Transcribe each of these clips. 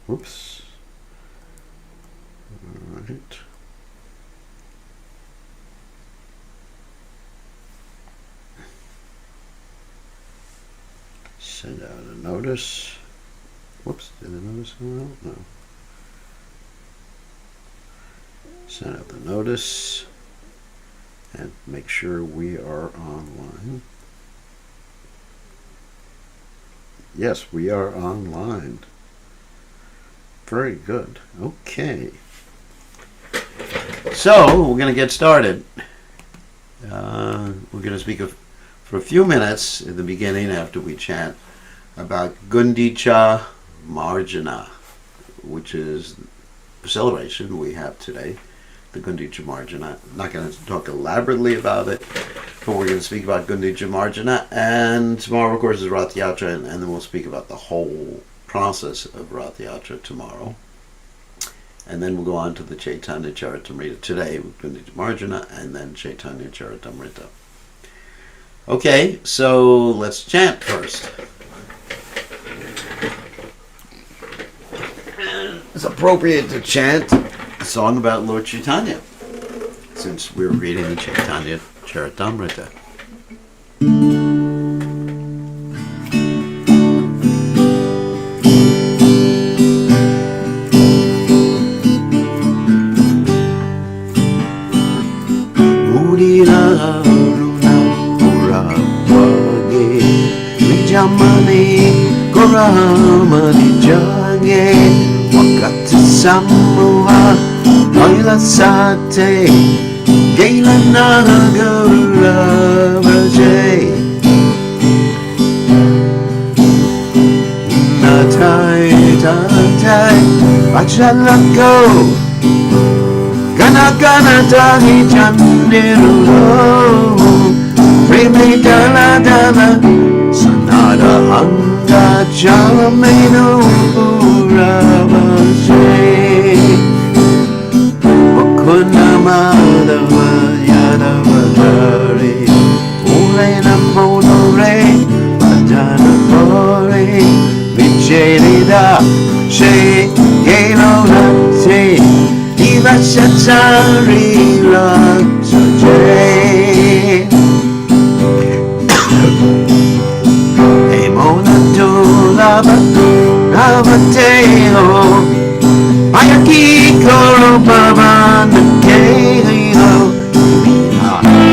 Whoops. All right. Send out a notice. Whoops, did the notice go out? No. Send out the notice and make sure we are online. Yes, we are online. Very good. Okay. So, we're going to get started. We're going to speak for a few minutes at the beginning after we chant about Gundicha Marjana, which is the celebration we have today, the Gundicha Marjana. I'm not going to talk elaborately about it, but we're going to speak about Gundicha Marjana, and tomorrow, of course, is Rath Yatra, and then we'll speak about the whole process of Rath Yatra tomorrow. And then we'll go on to the Caitanya Caritamrta today with Gundicha Marjana, and then Caitanya Caritamrta. Okay, so let's chant first. It's appropriate to chant a song about Lord Caitanya, since we're reading the Caitanya Caritamrta. Jamani Goramani Jange Wakata Samoa Loila Sate Gaila Nagara Vaje Natai Tatai Bachalako Gana Gana Dani Jandiru Premi Dala Dala Sanada Hanga Jalameno Uravase Bakunamadava Yadavadari Ulena Monore Padana Pore Vichelida She Gelona Se Diva Shatari Raksaje Navateo Ayaki Koro Baba Nakeo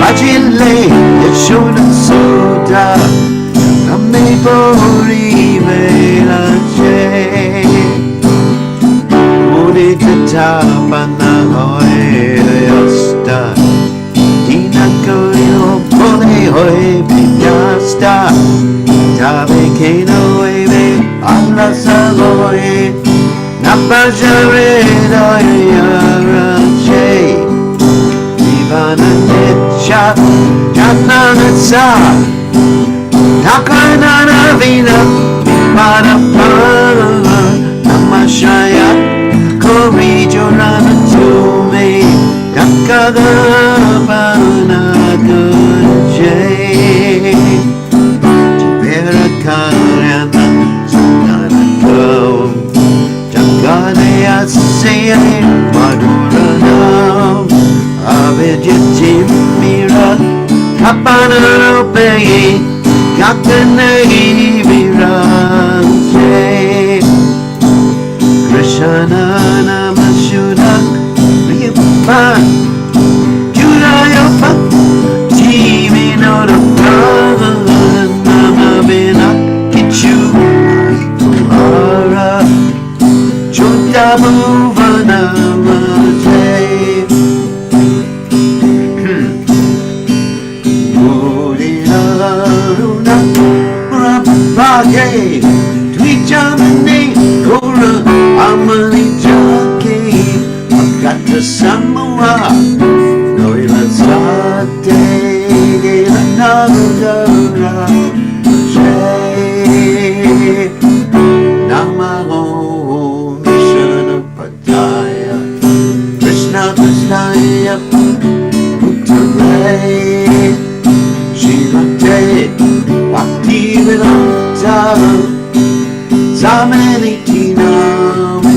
Ajile Yeshona Soda Amebori Velache Mudita Bana Hoy Yosta Dina Koyo Pole Hoy Pidasta Tabe Keno Allah Savoy Napajare Yarache Ivana Netcha Jananatsa Takanana Vina Padapana Namashaya Korijorana Tume Takagabana Gunjay Tiberakariana Janganaya Say Maduranam Avijatimira Kapanarope Kakanai Viranje Krishna Namashuda Riyapan Jurayopa Timinoda Namabina Kichu Ara Chudamuvana Mate Mudinaruna Rapage Twijamani Kora Amani Jake Akata Samoa Noila Sate Nagara Jay Namaho Krishna Krishnaya Uttare Shivate Bhakti Vedanta Samanitinam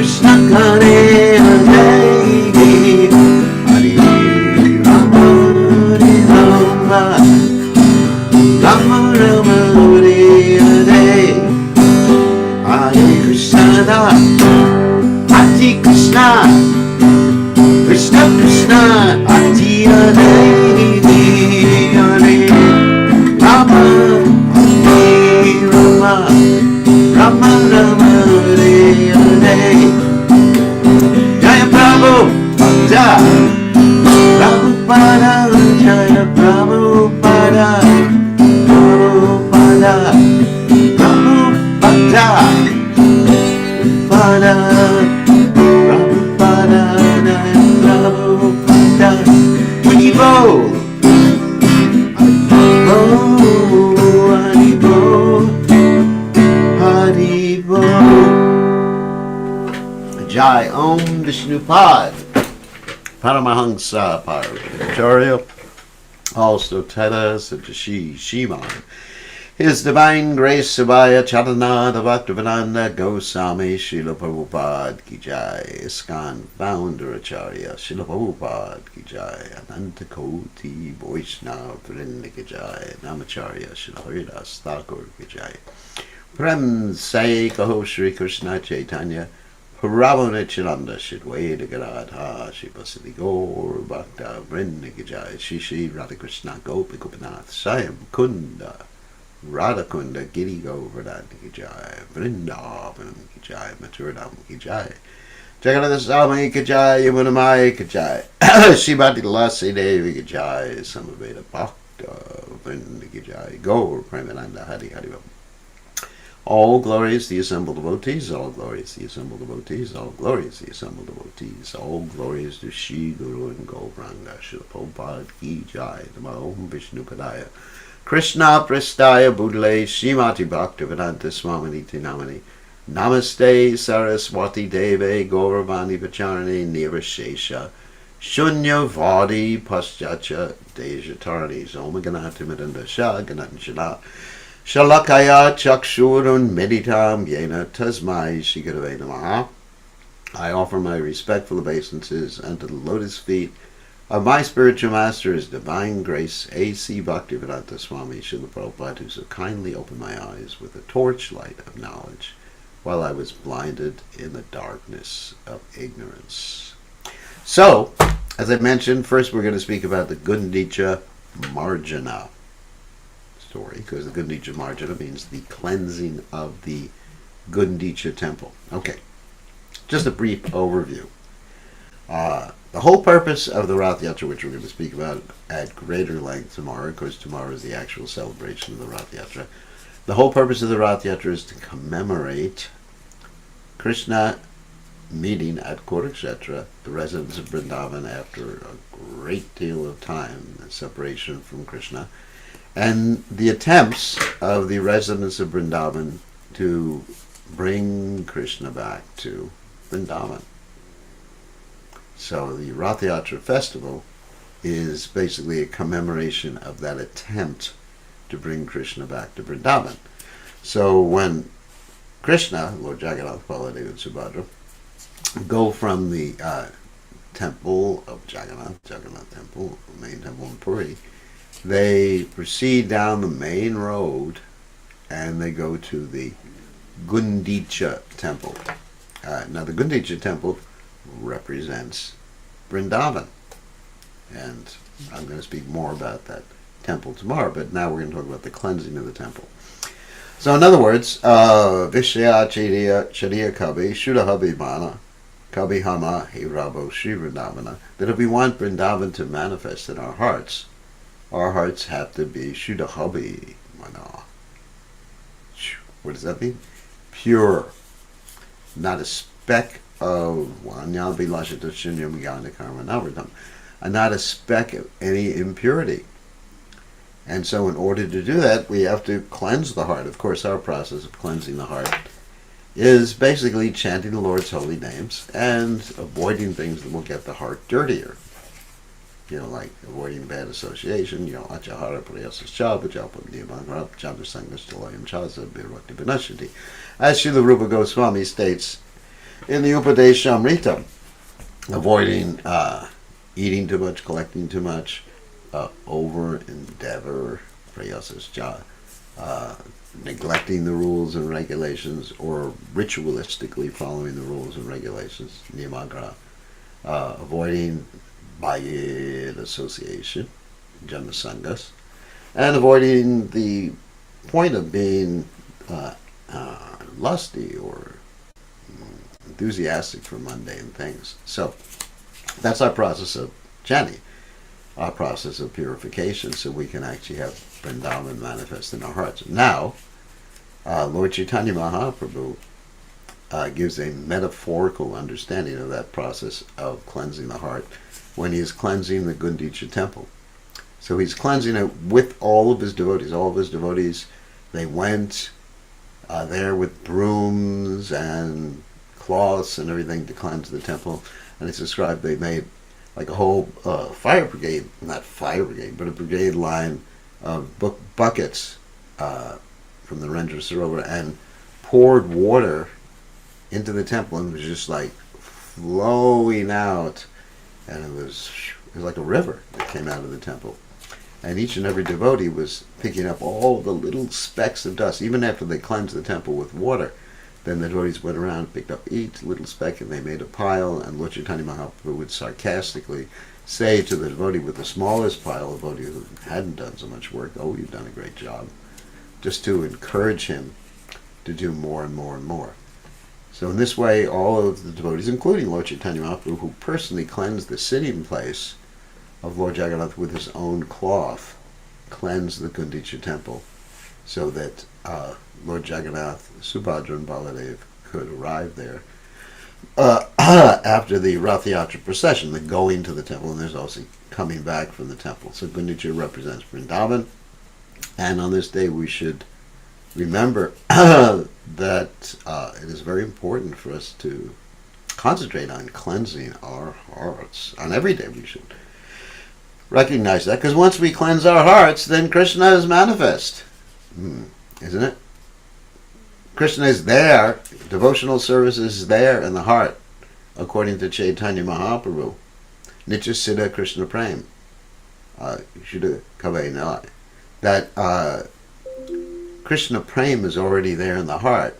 Krishna Hare Hare Hare Rama Hare Rama Rama Rama Hare Hare Hare Krishna Hare Krishna Krishna Krishna Hare Hare Hare Rama Hare Rama Rama Rama Hare Hare Jaya Prabhupada Prabhupada Jaya Prabhupada Prabhupada Prabhupada Prabhupada Prabhupada Jaya Prabhupada Haribo Haribo Haribo Jai Om Vishnupad Paramahansa Parvacharya also Teta Satashi Shiman His Divine Grace Sabaya Charanada Bhaktivedanta Goswami Srila Prabhupada Ki Jai ISKCON Founder Acharya Srila Prabhupada Ki Jai Ananta Koti Vaishnava Vrinda Ki Jai Namacharya Srila Haridas Thakur Ki Jai Prem Sai Kaho Shri Krishna Caitanya Prabhupada Shidwaita Garadha Shivasili Gaur Bhakta Vrinda Ki Jai Shri Shri Radhakrishna Gopi Gopinath Sayam Kunda Radhakunda Giri Govardhan Ki Jai Vrindavan Ki Jai Maturadam Ki Jai Jagannath Swami Ki Jai Yamunamaya Ki Jai Shrimati Lasi Devi Ki Jai Samaveda Bhakta Vrinda Ki Jai Gaur Premananda Hari Hari Ram. All glories the assembled devotees, all glories the assembled devotees, all glories the assembled devotees, all glories to Shri Guru and Gauranga Srila Prabhupada Ki Jai Namo Om Vishnu Padaya Krishna Prastaya Budle Srimati Bhaktivedanta Swaminiti Namani Namaste Saraswati Deve Gauravani Pacharani Nirvashesha Shunya Vadi Paschacha Dejatarani Somaganati Madanda Shah Gananjana Shalakaya Chakshurun Meditam Yena Tasmai Shigurave Namaha. I offer my respectful obeisances unto the lotus feet of my spiritual master, His Divine Grace, A.C. Bhaktivedanta Swami Srila Prabhupada, who so kindly opened my eyes with a torchlight of knowledge while I was blinded in the darkness of ignorance. So, as I mentioned, first we're going to speak about the Gundicha Marjana story, because the Gundicha Marjana means the cleansing of the Gundicha temple. Okay, just a brief overview. The whole purpose of the Rath Yatra, which we're going to speak about at greater length tomorrow, because tomorrow is the actual celebration of the Rath Yatra. The whole purpose of the Rath Yatra is to commemorate Krishna meeting at Kurukshetra, the residents of Vrindavan, after a great deal of time, the separation from Krishna, and the attempts of the residents of Vrindavan to bring Krishna back to Vrindavan. So the Rath Yatra festival is basically a commemoration of that attempt to bring Krishna back to Vrindavan. So when Krishna, Lord Jagannath, Baladev, and Subhadra, go from the temple of Jagannath temple, the main temple in Puri, they proceed down the main road and they go to the Gundicha temple. Now the Gundicha temple represents Vrindavan, and I'm going to speak more about that temple tomorrow, but now we're going to talk about the cleansing of the temple. So in other words, Vishya Chariya Kavi Shuddhabhimana Kavi Hama He Rabo Shri Vrindavana, that if we want Vrindavan to manifest in our hearts have to be Shuddhabhimana. What does that mean? Pure. Not a speck of and not a speck of any impurity. And so in order to do that, we have to cleanse the heart. Of course, our process of cleansing the heart is basically chanting the Lord's holy names and avoiding things that will get the heart dirtier. Like avoiding bad association, achahara priyasascha, vajapam niyamangrap, chandrasangastalayam chaza, birvakti vinashati. As Srila Rupa Goswami states, in the Upadeshamrita, avoiding eating too much, collecting too much, over endeavor, prayasascha, neglecting the rules and regulations, or ritualistically following the rules and regulations, niyamagra, avoiding bad association, jamasangas, and avoiding the point of being lusty or enthusiastic for mundane things. So that's our process of chanting, our process of purification, so we can actually have Vrindavan manifest in our hearts. Now, Lord Caitanya Mahaprabhu gives a metaphorical understanding of that process of cleansing the heart when he is cleansing the Gundicha temple. So he's cleansing it with all of his devotees. All of his devotees, they went there with brooms and cloths and everything to cleanse the temple. And it's described they made like a whole fire brigade, not fire brigade, but a brigade line of buckets from the Rendra Sarovar and poured water into the temple, and it was just like flowing out, and it was like a river that came out of the temple. And each and every devotee was picking up all the little specks of dust, even after they cleansed the temple with water. Then the devotees went around and picked up each little speck, and they made a pile, and Lord Caitanya Mahaprabhu would sarcastically say to the devotee with the smallest pile, a devotee who hadn't done so much work, "Oh, you've done a great job," just to encourage him to do more and more and more. So in this way, all of the devotees, including Lord Caitanya Mahaprabhu, who personally cleansed the sitting place of Lord Jagannath with his own cloth, cleansed the Gundicha temple, so that Lord Jagannath, Subhadra, and Baladev could arrive there after the Rath Yatra procession, the going to the temple, and there's also coming back from the temple. So Gundicha represents Vrindavan, and on this day we should remember that it is very important for us to concentrate on cleansing our hearts. On every day we should recognize that, because once we cleanse our hearts, then Krishna is manifest, isn't it? Krishna is there, devotional service is there in the heart, according to Chaitanya Mahaprabhu. Nitya Siddha Krishna Prem. Shuddha Kavai Nalai. That Krishna Prem is already there in the heart.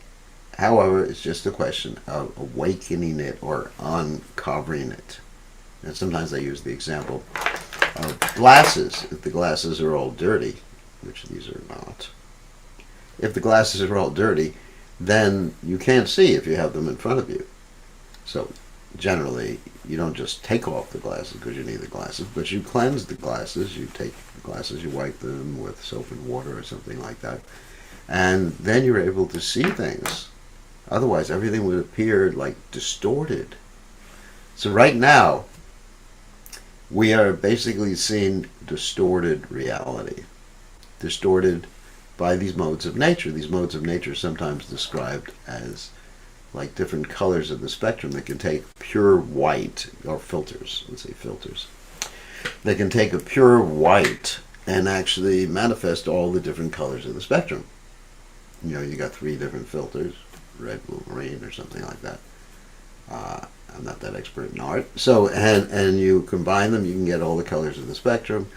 However, it's just a question of awakening it or uncovering it. And sometimes I use the example of glasses. If the glasses are all dirty, which these are not, if the glasses are all dirty, then you can't see if you have them in front of you. So generally, you don't just take off the glasses because you need the glasses, but you cleanse the glasses. You take the glasses, you wipe them with soap and water or something like that, and then you're able to see things. Otherwise, everything would appear like distorted. So right now, we are basically seeing distorted reality, distorted by these modes of nature. These modes of nature are sometimes described as like different colors of the spectrum that can take pure white, or filters, let's say filters. They can take a pure white and actually manifest all the different colors of the spectrum. You know, you got 3 different filters, red, blue, green, or something like that. I'm not that expert in art. So, and you combine them, you can get all the colors of the spectrum,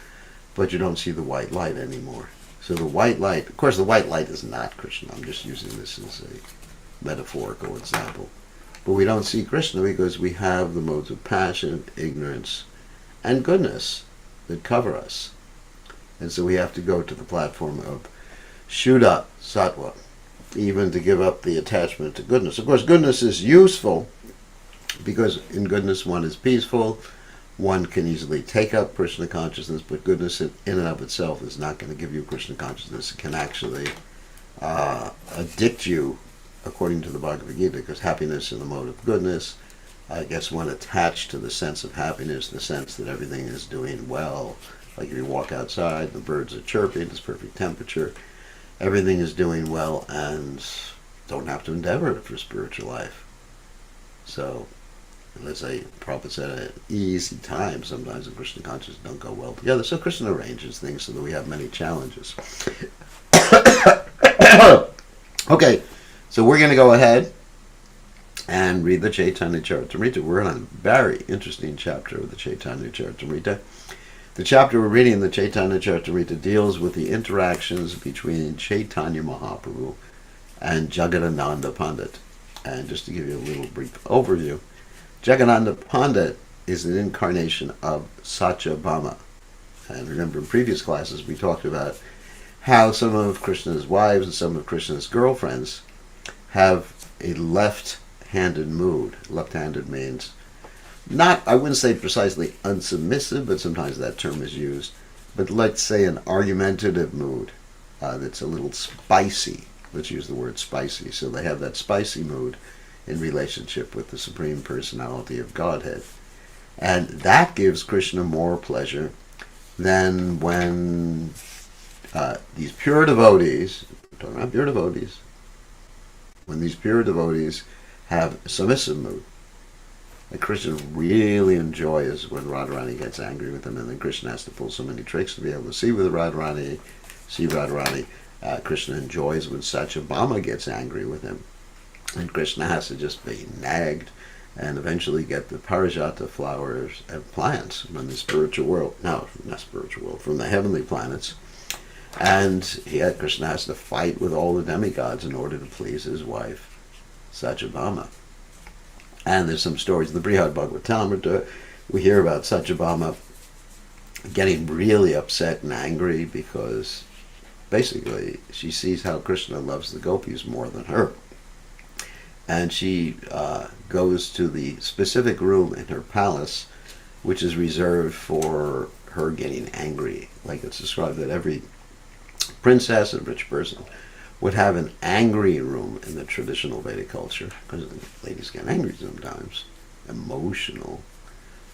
but you don't see the white light anymore. So the white light, of course the white light is not Krishna. I'm just using this as a metaphorical example. But we don't see Krishna because we have the modes of passion, ignorance, and goodness that cover us. And so we have to go to the platform of Shuddha Sattva, even to give up the attachment to goodness. Of course, goodness is useful because in goodness one is peaceful, one can easily take up Krishna consciousness, but goodness in and of itself is not going to give you Krishna consciousness. It can actually addict you, according to the Bhagavad Gita, because happiness in the mode of goodness gets one attached to the sense of happiness, the sense that everything is doing well. Like if you walk outside, the birds are chirping, it's perfect temperature, everything is doing well, and don't have to endeavor for spiritual life. So, let's say Prabhupada said at easy time, sometimes the Krishna consciousness don't go well together. So Krishna arranges things so that we have many challenges. Okay, so we're going to go ahead and read the Caitanya Caritamrta. We're in a very interesting chapter of the Caitanya Caritamrta. The chapter we're reading in the Caitanya Caritamrta deals with the interactions between Caitanya Mahaprabhu and Jagadananda Pandit. And just to give you a little brief overview, Jagadananda Pandit is an incarnation of Satyabhama. And remember, in previous classes we talked about how some of Krishna's wives and some of Krishna's girlfriends have a left-handed mood. Left-handed means not, I wouldn't say precisely unsubmissive, but sometimes that term is used. But let's say an argumentative mood that's a little spicy. Let's use the word spicy. So they have that spicy mood in relationship with the Supreme Personality of Godhead. And that gives Krishna more pleasure than when these pure devotees, I'm talking about pure devotees, when these pure devotees have a submissive mood. And Krishna really enjoys when Radharani gets angry with him, and then Krishna has to pull so many tricks to be able to see Radharani. Krishna enjoys when Satyabhama gets angry with him. And Krishna has to just be nagged and eventually get the parijata flowers and plants from the spiritual world. No, not spiritual world, from the heavenly planets. And Krishna has to fight with all the demigods in order to please his wife, Satyabhama. And there's some stories in the Caritamrta. We hear about Satyabhama getting really upset and angry because basically she sees how Krishna loves the gopis more than her. And she goes to the specific room in her palace which is reserved for her getting angry. Like it's described that every princess and rich person would have an angry room in the traditional Vedic culture, because ladies get angry sometimes, emotional.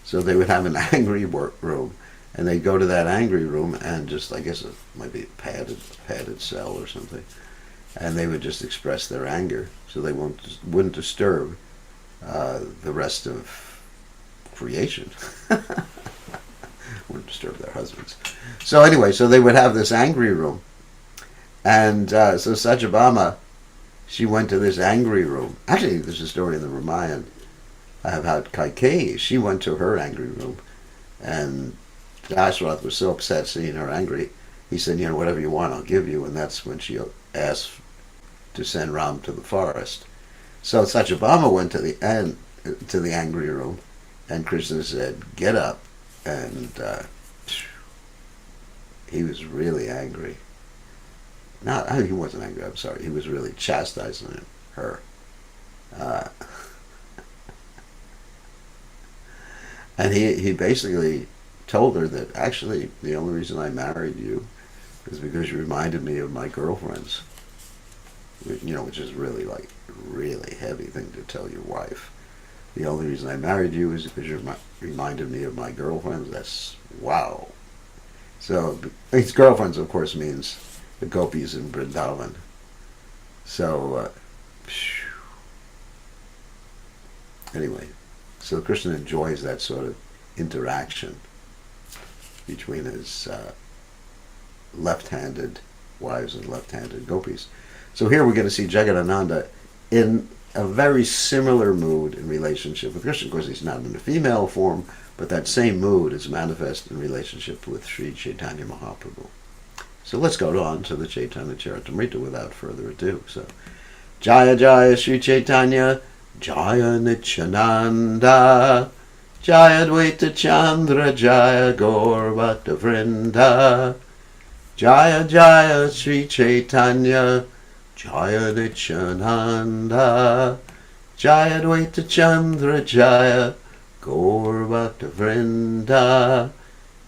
So they would have an angry room, and they'd go to that angry room and just, I guess it might be a padded cell or something, and they would just express their anger, so they wouldn't disturb the rest of creation. Wouldn't disturb their husbands. So anyway, so they would have this angry room. And so Satyabhama, she went to this angry room. Actually, there's a story in the Ramayana about Kaikeyi. She went to her angry room. And Dasharatha was so upset seeing her angry. He said, whatever you want, I'll give you. And that's when she asked to send Ram to the forest. So Satyabhama went to the angry room. And Krishna said, get up. And he was really angry. He wasn't angry, I'm sorry. He was really chastising her. And he basically told her that actually the only reason I married you is because you reminded me of my girlfriends. Which is really really heavy thing to tell your wife. The only reason I married you is because you reminded me of my girlfriends. That's wow. So his girlfriends, of course, means the gopis in Vrindavan. So, anyway, so Krishna enjoys that sort of interaction between his left-handed wives and left-handed gopis. So here we're going to see Jagadananda in a very similar mood in relationship with Krishna. Of course, he's not in the female form, but that same mood is manifest in relationship with Sri Caitanya Mahaprabhu. So let's go on to the Caitanya Caritamrta without further ado. So, Jaya Jaya Sri Caitanya, Jaya Nityananda, Jaya Dvaita Chandra, Jaya Gaur Bhakta Vrinda, Jaya Jaya Sri Caitanya, Jaya Nityananda, Jaya Dvaita Chandra, Jaya Gaur Bhakta Vrinda,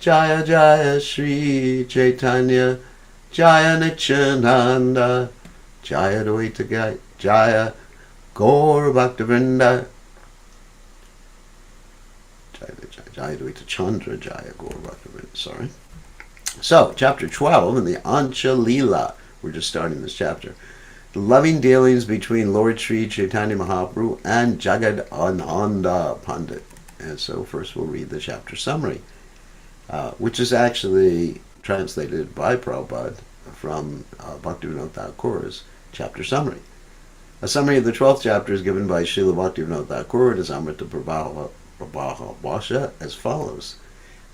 Jaya Jaya Sri Caitanya, Jaya Nityananda, Jaya Dvaita Jaya Gaur Bhakta Vrinda, Jaya Dvaita Chandra, Jaya Gaur Bhakta Vrinda. Sorry. So, chapter 12 in the Antya Lila. We're just starting this chapter. The loving dealings between Lord Sri Caitanya Mahaprabhu and Jagadananda Pandit. And so first we'll read the chapter summary, which is actually translated by Prabhupada from Bhaktivinoda Thakur's chapter summary. A summary of the 12th chapter is given by Srila Bhaktivinoda Thakur as Amrita Prabha Bhasha as follows.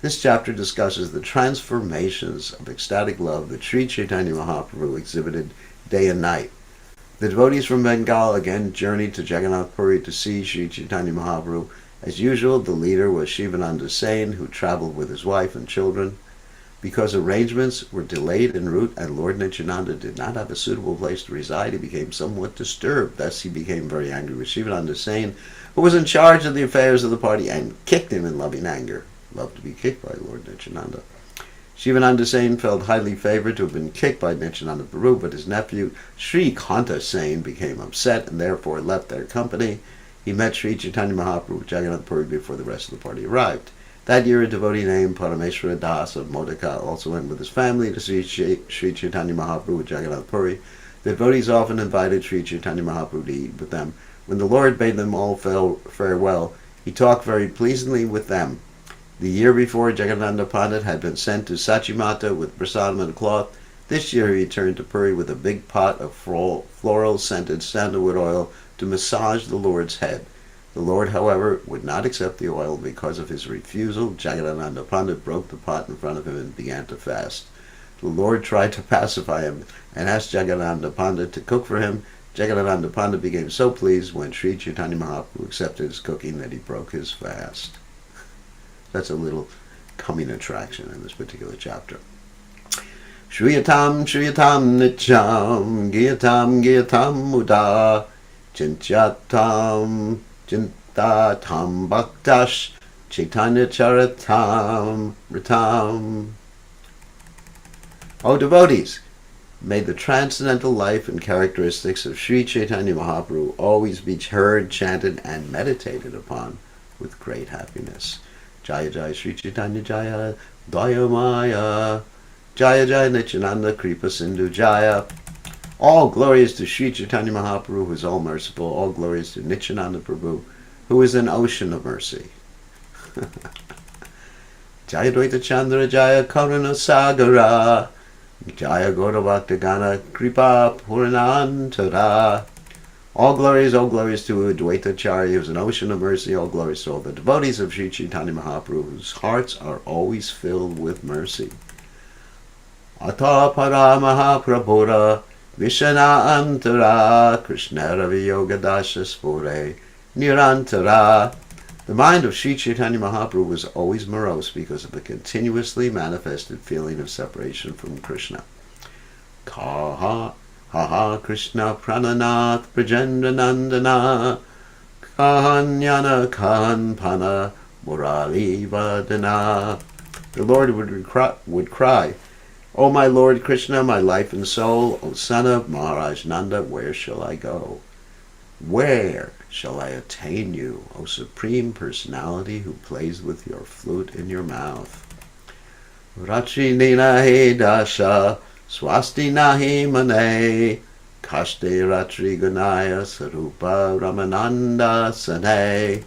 This chapter discusses the transformations of ecstatic love that Sri Chaitanya Mahaprabhu exhibited day and night. The devotees from Bengal again journeyed to Jagannath Puri to see Sri Chaitanya Mahaprabhu. As usual, the leader was Shivananda Sain, who traveled with his wife and children. Because arrangements were delayed en route and Lord Nityananda did not have a suitable place to reside, he became somewhat disturbed. Thus he became very angry with Shivananda Sain, who was in charge of the affairs of the party, and kicked him in loving anger. Loved to be kicked by Lord Nityananda. Shivananda Sain felt highly favored to have been kicked by Nityananda Prabhu, but his nephew Sri Kanta Sain became upset and therefore left their company. He met Sri Chaitanya Mahaprabhu at Jagannath Puri before the rest of the party arrived. That year, a devotee named Parameshwara Das of Modaka also went with his family to see Sri Chaitanya Mahaprabhu at Jagannath Puri. The devotees often invited Sri Chaitanya Mahaprabhu to eat with them. When the Lord bade them all farewell, he talked very pleasantly with them. The year before, Jagannatha Pandit had been sent to Sachimata with prasadam and cloth. This year he returned to Puri with a big pot of floral-scented sandalwood oil to massage the Lord's head. The Lord, however, would not accept the oil. Because of his refusal, Jagannatha Pandit broke the pot in front of him and began to fast. The Lord tried to pacify him and asked Jagannatha Pandit to cook for him. Jagannatha Pandit became so pleased when Sri Chaitanya Mahaprabhu accepted his cooking that he broke his fast. That's a little coming attraction in this particular chapter. Shriyatam Shriyatam Nityam Giyatam Giyatam Muda Chinchatam Chintatam Bhaktash Chaitanya Caritamrta. O devotees, may the transcendental life and characteristics of Sri Chaitanya Mahaprabhu always be heard, chanted, and meditated upon with great happiness. Jaya Jaya Sri Chaitanya Jaya Daya Maya Jaya Jaya Nityananda Kripa Sindhu Jaya. All glories to Sri Chaitanya Mahaprabhu, who is all merciful. All glories to Nityananda Prabhu, who is an ocean of mercy. Jaya Dvaita Chandra Jaya Karuna Sagara Jaya Gaurabhakta Gana Kripa Puranantara. All glories to Advaitacharya, who is an ocean of mercy. All glories to all the devotees of Sri Chaitanya Mahaprabhu, whose hearts are always filled with mercy. Ata para Mahaprabhura Vishana Antara Krishna Ravi Yoga Dasha Spore Nirantara. The mind of Sri Chaitanya Mahaprabhu was always morose because of a continuously manifested feeling of separation from Krishna. Kaha Haha Krishna Prananath Prajendra Nandana Kahanyana Kanpana Murali Vadana. The Lord would cry, O my Lord Krishna, my life and soul, O son of Maharaj Nanda, where shall I go? Where shall I attain you, O Supreme Personality who plays with your flute in your mouth? Rachi Nina He Dasha Swasti Nahi Mane Kashte Ratri Gunaya Sarupa Ramananda Sane.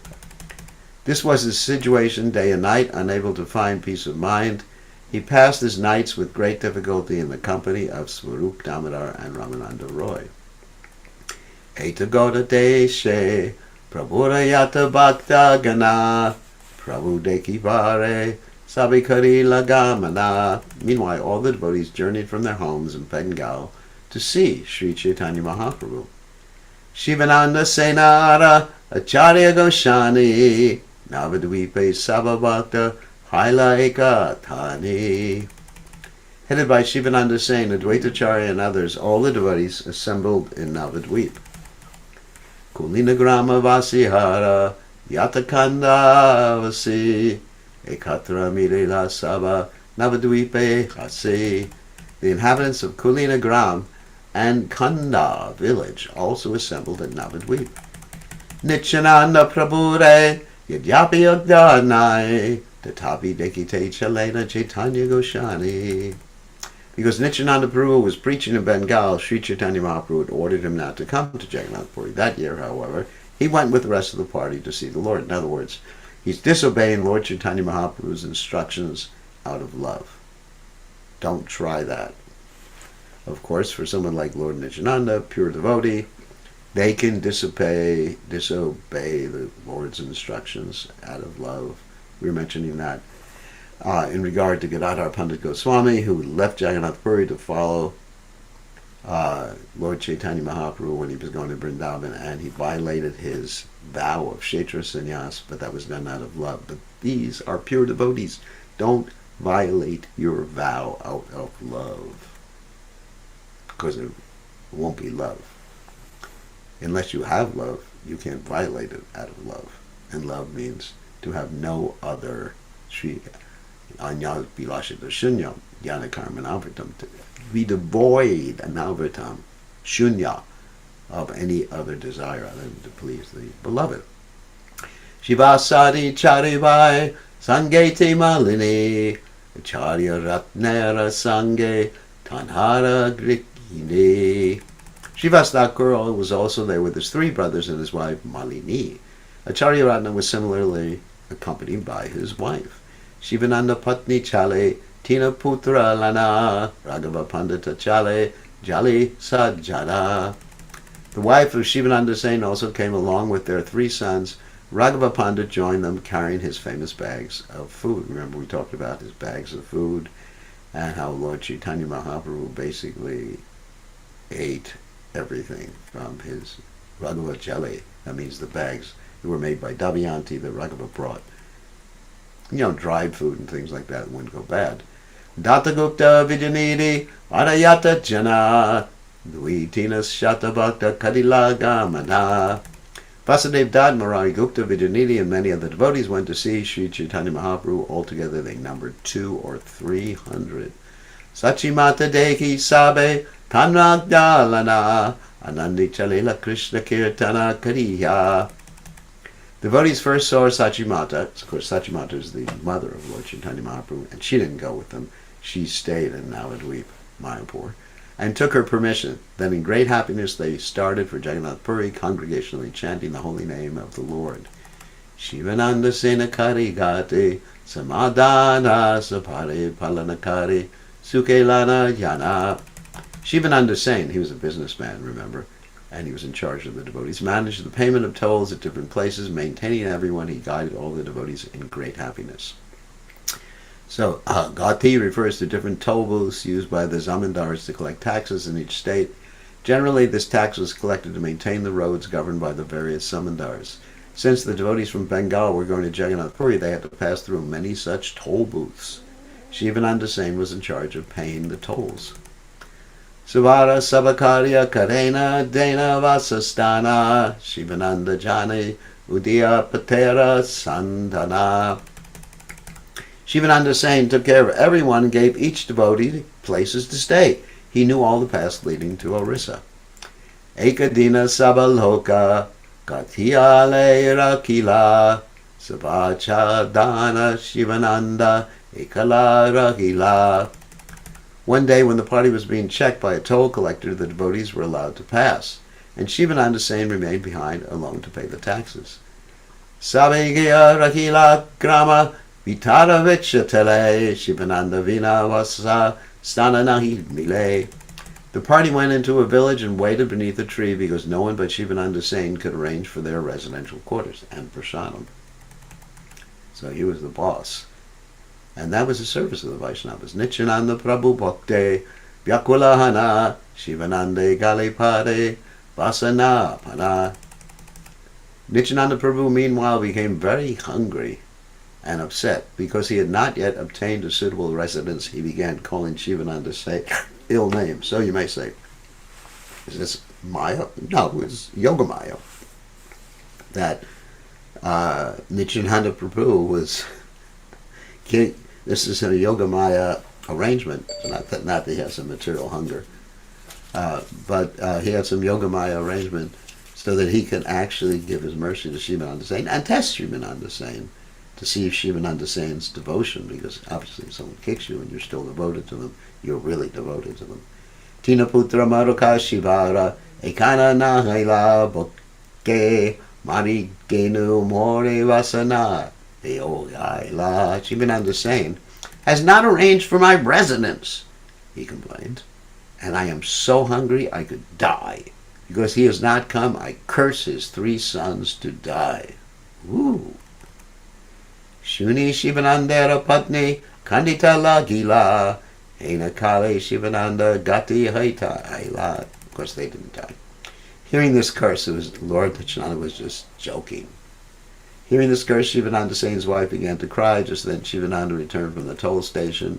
This was his situation day and night, unable to find peace of mind. He passed his nights with great difficulty in the company of Swarup Damodar and Ramananda Roy. Eta Goda Deshe Prabhurayata Bhakta Gana Prabhu Deki Vare Sabikari Lagamana. Meanwhile, all the devotees journeyed from their homes in Bengal to see Sri Chaitanya Mahaprabhu. Shivananda Senara Acharya Goshani Navadvipe Sabhavakta Haila Thani. Headed by Shivananda Sain, Advaitacharya, and others, all the devotees assembled in Navadvip. Kulinagrama Vasihara Yatakanda Vasi Ekatra Mirila Saba Navadvipe Hasi. The inhabitants of Kulinagram and Kanda village also assembled at Navadvip. Nityananda Prabhure Yadyapi Yagdanai Tatapi Dekite Chalena Chaitanya Goshani. Because Nityananda Prabhu was preaching in Bengal, Sri Chaitanya Mahaprabhu had ordered him not to come to Jagannath Puri. That year, however, he went with the rest of the party to see the Lord. In other words, he's disobeying Lord Chaitanya Mahaprabhu's instructions out of love. Don't try that. Of course, for someone like Lord Nityananda, pure devotee, they can disobey the Lord's instructions out of love. We were mentioning that in regard to Gadadhar Pandit Goswami, who left Jagannath Puri to follow Lord Chaitanya Mahaprabhu when he was going to Vrindavan, and he violated his vow of Kshetra Sannyas, but that was done out of love. But these are pure devotees. Don't violate your vow out of love, because it won't be love. Unless you have love, you can't violate it out of love. And love means to have no other Anya Bilashita Shunyam, Jnana Karma Navritam, to be devoid Navritam, Shunya, of any other desire other than to please the beloved. Shivasadi Charivai Sangeti Malini Acharya Ratnera Sange Tanhara Grikini. Srivas Thakur was also there with his 3 brothers and his wife Malini. Acharya Ratna was similarly accompanied by his wife. Shivananda Patni Chale Tina Putra Lana Raghava Pandita Chale Jali Sajjana. The wife of Shivananda Sain also came along with their 3 sons. Raghava Pandit joined them, carrying his famous bags of food. Remember, we talked about his bags of food and how Lord Chaitanya Mahaprabhu basically ate everything from his Raghava Jali. That means the bags that were made by Damayanti that Raghava brought. Dried food and things like that wouldn't go bad. Dattagupta Vijanidi Arayata Jana Duitinas Shatabhakta Kadilagamana. Vasudev Dutt, Murari Gupta, Vijanidi, and many of the devotees went to see Sri Chaitanya Mahaprabhu. Altogether they numbered 200 or 300. Sachimata Deki Sabe Tanragdalana Anandi Chalila Krishna Kirtana Kariya. Devotees first saw Sachimata. Of course, Sachimata is the mother of Lord Chaitanya Mahaprabhu, and she didn't go with them. She stayed in Navadvip, Mayapur, and took her permission. Then in great happiness they started for Jagannath Puri, congregationally chanting the holy name of the Lord. Shivananda Sena Karigate Samadana Sapare Palanakari Sukelana Yana. Shivananda Sain, he was a businessman, remember, and he was in charge of the devotees, managed the payment of tolls at different places, maintaining everyone. He guided all the devotees in great happiness. So, Gati refers to different toll booths used by the zamindars to collect taxes in each state. Generally, this tax was collected to maintain the roads governed by the various zamindars. Since the devotees from Bengal were going to Jagannath Puri, they had to pass through many such toll booths. Shivananda Sain was in charge of paying the tolls. Suvara Sabakarya Karena Dena Vasastana Shivananda Jani Udiya Patera Sandana. Shivananda Sain took care of everyone and gave each devotee places to stay. He knew all the paths leading to Orissa. Ekadina Sabaloka Katyale Rakila Savacha Dana Shivananda Ekala Rahila. One day when the party was being checked by a toll collector, the devotees were allowed to pass, and Shivananda Sain remained behind alone to pay the taxes. Savegya Rahila Grama Vitara Vichatele Shivananda Vina Vasa Stananahi Mile. The party went into a village and waited beneath a tree because no one but Shivananda Sain could arrange for their residential quarters and prasadam. So he was the boss. And that was the service of the Vaishnavas. Nityananda Prabhu Bhakte Vyakulahana Shivananda Galipade Vasana Pana. Nityananda Prabhu meanwhile became very hungry and upset because he had not yet obtained a suitable residence. He began calling Shivananda Sain ill names. So you may say, is this Maya? No, it's Yoga Maya. That Nityananda Prabhu was... This is a Yoga Maya arrangement. Not that he has some material hunger, but he had some Yoga Maya arrangement so that he can actually give his mercy to Shivananda Sain and test Shivananda Sain to see if Shivananda Sain's devotion, because obviously if someone kicks you and you're still devoted to them, you're really devoted to them. Tina Putra Maruka Shivara Ekana Nahaila Boke Mari Genu More Vasana. Shivananda Sain has not arranged for my residence, he complained, and I am so hungry I could die. Because he has not come, I curse his 3 sons to die. Ooh. Shuni Shivanandera Patni Kandita Lagila Hena Kale Shivananda Gati Haita Aila. Of course, they didn't die. Hearing this curse, Lord Nityananda was just joking. Hearing this curse, Shivananda Sain's wife began to cry. Just then, Shivananda returned from the toll station.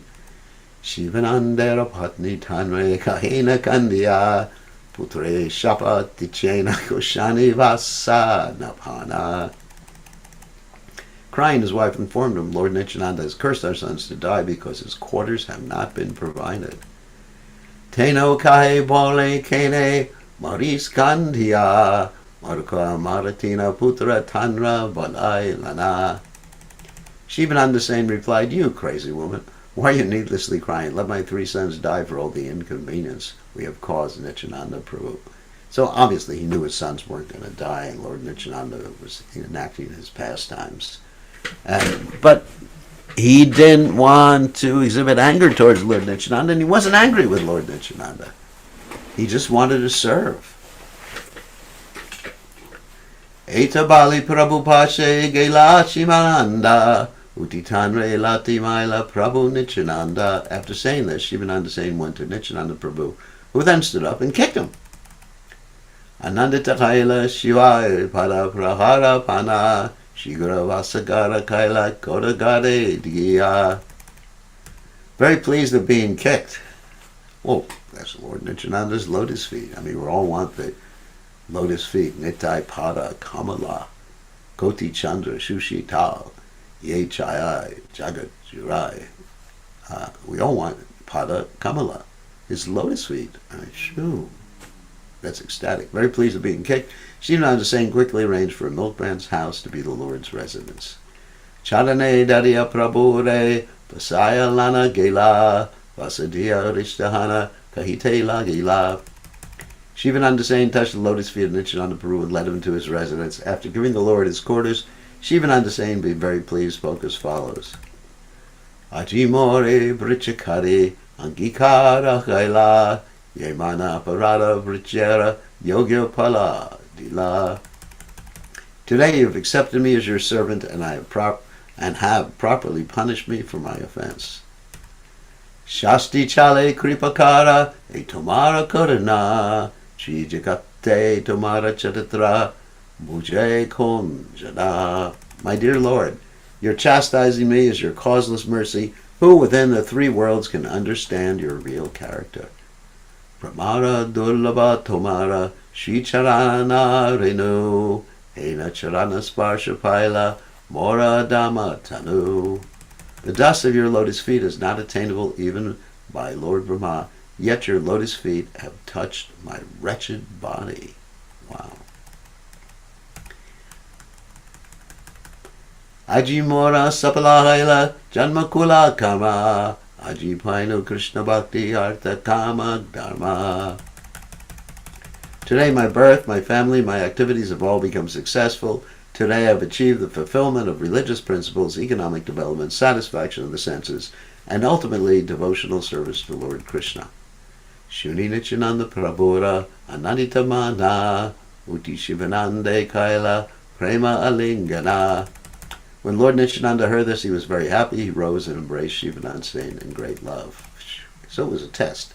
Shivanandera Patni Tanre Kahena Kandiya Putre Shapa Tichena Koshani Vasa Napana. Crying, his wife informed him, Lord Nityananda has cursed our sons to die because his quarters have not been provided. Teno kahe bole kene maris kandiya maruka maratina putra tanra balai lana. Shivananda Sain replied, you crazy woman, why are you needlessly crying? Let my 3 sons die for all the inconvenience we have caused Nityananda Prabhu. So obviously he knew his sons weren't going to die, and Lord Nityananda was enacting his pastimes. But he didn't want to exhibit anger towards Lord Nityananda, and he wasn't angry with Lord Nityananda. He just wanted to serve. Eta Bali Prabhu Pashe Gela Shivananda Utitanre Lati Maila Prabhu Nityananda. After saying this, Shivananda Sain went to Nityananda Prabhu, who then stood up and kicked him. Anandita Kaila Shivai Pada Prahara Pana Shigura Vasagara Kaila Kodagade Diya. Very pleased at being kicked. Well, that's Lord Nityananda's lotus feet. I mean, we all want the lotus feet. Nitai Pada Kamala Koti Chandra Shushi Tal Ye Chayai Jagat Jurai. We all want Pada Kamala, his lotus feet. Shoo. That's ecstatic. Very pleased at being kicked. Shivananda Sain quickly arranged for a milkman's house to be the Lord's residence. Chadane Dadiya Prabhure Vasaya Lana Gela Vasadiya Rishtahana Kahite La Gela. Shivananda Sain touched the lotus feet of Nityananda Prabhu and led him to his residence. After giving the Lord his quarters, Shivananda Sain, being very pleased, spoke as follows. Ajimore Brichakari Angikara Kaila Yemana Parada Vrichera Yogya Pala Dila. Today you have accepted me as your servant, and have properly punished me for my offense. Shasti Chale Kripakara E Tomara Karana Chi Jagate Tomara Chatatra Mujay Konjana. My dear Lord, your chastising me is your causeless mercy. Who within the 3 worlds can understand your real character? Pramara Durlaba Tomara Shicharana Renu Hena Charana Sparsha Paila Mora Dama Tanu. The dust of your lotus feet is not attainable even by Lord Brahma, yet your lotus feet have touched my wretched body. Wow. Aji Mora Sapalahaila Janmakula Kama Aji Painu Krishna Bhakti Artha Kama Dharma. Today my birth, my family, my activities have all become successful. Today I have achieved the fulfillment of religious principles, economic development, satisfaction of the senses, and ultimately devotional service to Lord Krishna. Shuni Nityananda Prabhura Anandita Mana Uti Shivanande Kaila Prema Alingana. When Lord Nityananda heard this, he was very happy. He rose and embraced Shivananda Sain in great love. So it was a test.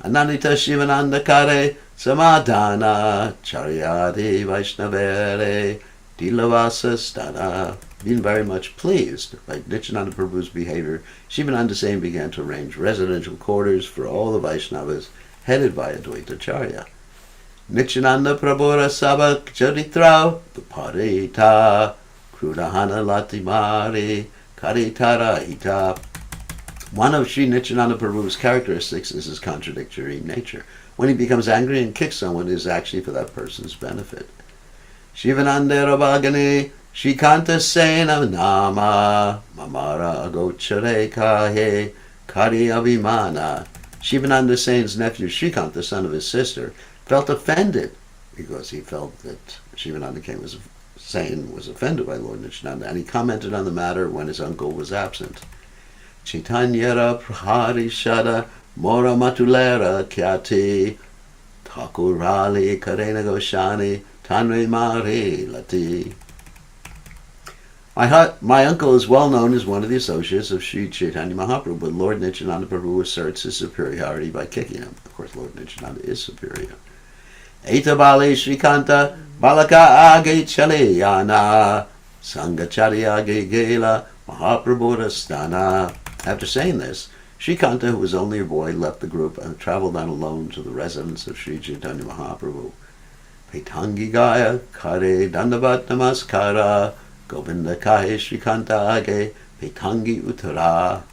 Anandita Shivananda Kare Samadhana Charyadi Vaishnavere Dilavasa Stana. Being very much pleased by Nityananda Prabhu's behavior, Shivananda Sain began to arrange residential quarters for all the Vaishnavas, headed by Advaita Charya. Nityananda Prabhura Sabak Charitra Parita Krudahana Latimari Karitara Ita. One of Sri Nityananda Prabhu's characteristics is his contradictory nature. When he becomes angry and kicks someone, it is actually for that person's benefit. Shivananda Rabhagani Shikanta Sena Nama Mamara Agochare Kahe Kari Abhimana. Shivananda Sain's nephew Shrikant, the son of his sister, felt offended because he felt that Shivananda Sain was offended by Lord Nityananda, and he commented on the matter when his uncle was absent. Caitanya Prahari Shada Mora Matulera Kyati Thakurali Karena Goshani Tanre Mare Lati. My uncle is well known as one of the associates of Sri Caitanya Mahaprabhu, but Lord Nityananda Prabhu asserts his superiority by kicking him. Of course, Lord Nityananda is superior. Eta Bali Shrikanta Balaka Age Chalayana Sangachari Age Gela Mahaprabhu Rastana. After saying this, Shrikanta, who was only a boy, left the group and traveled on alone to the residence of Sri Caitanya Mahaprabhu. Petangi Gaya Kare Dandavat Namaskara Govinda Kahe Shrikanta Age Petangi Uttara.